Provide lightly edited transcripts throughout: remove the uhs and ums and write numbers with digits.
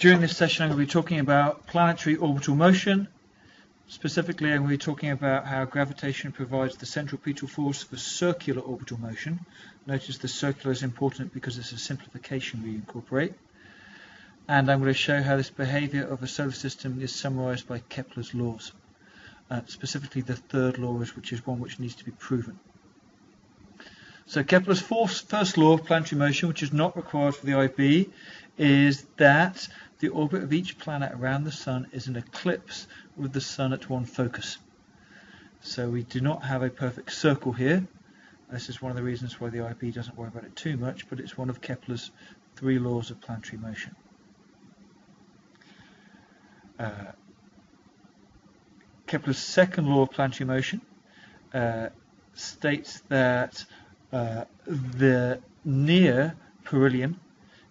During this session I'm going to be talking about planetary orbital motion. Specifically, I'm going to be talking about how gravitation provides the centripetal force for circular orbital motion. Notice the circular is important because it's a simplification we incorporate. And I'm going to show how this behavior of a solar system is summarized by Kepler's laws. Specifically the third law, which is one which needs to be proven. So Kepler's first law of planetary motion, which is not required for the IB, is that the orbit of each planet around the Sun is an ellipse with the Sun at one focus. So we do not have a perfect circle here. This is one of the reasons why the IB doesn't worry about it too much, but it's one of Kepler's three laws of planetary motion. Kepler's second law of planetary motion states that the near perihelion,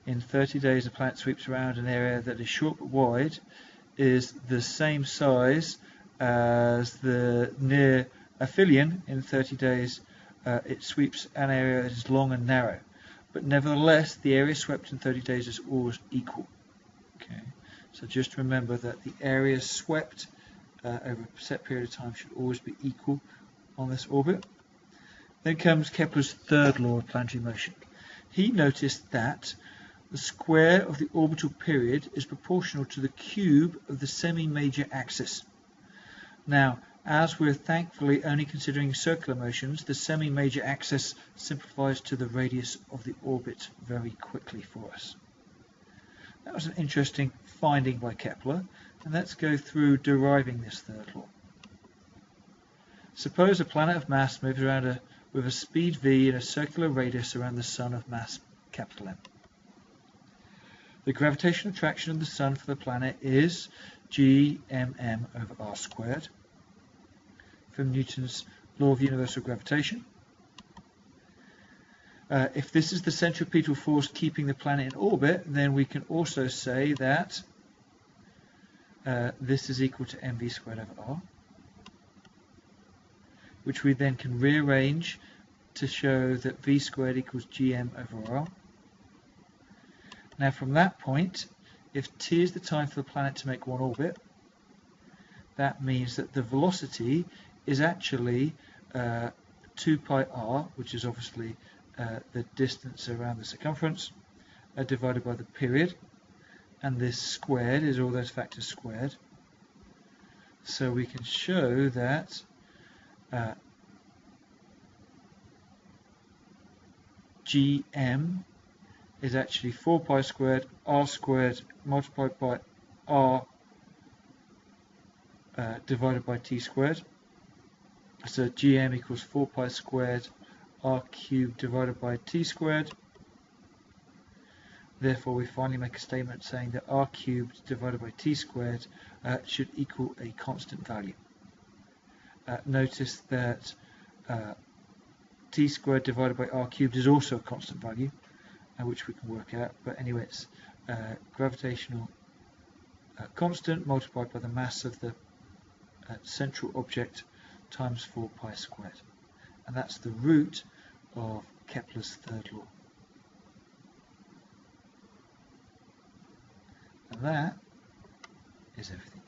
in 30 days a planet sweeps around an area that is short but wide, is the same size as the near aphelion. In 30 days it sweeps an area that is long and narrow, but nevertheless the area swept in 30 days is always equal. Okay, so just remember that the area swept over a set period of time should always be equal on this orbit. Then comes Kepler's third law of planetary motion. He noticed that the square of the orbital period is proportional to the cube of the semi-major axis. Now, as we're thankfully only considering circular motions, the semi-major axis simplifies to the radius of the orbit very quickly for us. That was an interesting finding by Kepler, and let's go through deriving this third law. Suppose a planet of mass moves around with a speed v in a circular radius around the Sun of mass M. The gravitational attraction of the Sun for the planet is gmm over r squared from Newton's law of universal gravitation. If this is the centripetal force keeping the planet in orbit, then we can also say that this is equal to mv squared over r, which we then can rearrange to show that v squared equals gm over r. Now from that point, if t is the time for the planet to make one orbit, that means that the velocity is actually 2 pi r, which is obviously the distance around the circumference, divided by the period, and this squared is all those factors squared. So we can show that gm is actually 4 pi squared r squared multiplied by r divided by t squared. So gm equals 4 pi squared r cubed divided by t squared. Therefore we finally make a statement saying that r cubed divided by t squared should equal a constant value. Notice that t squared divided by r cubed is also a constant value, which we can work out, but anyway it's gravitational constant multiplied by the mass of the central object times 4 pi squared, and that's the root of Kepler's third law. And that is everything.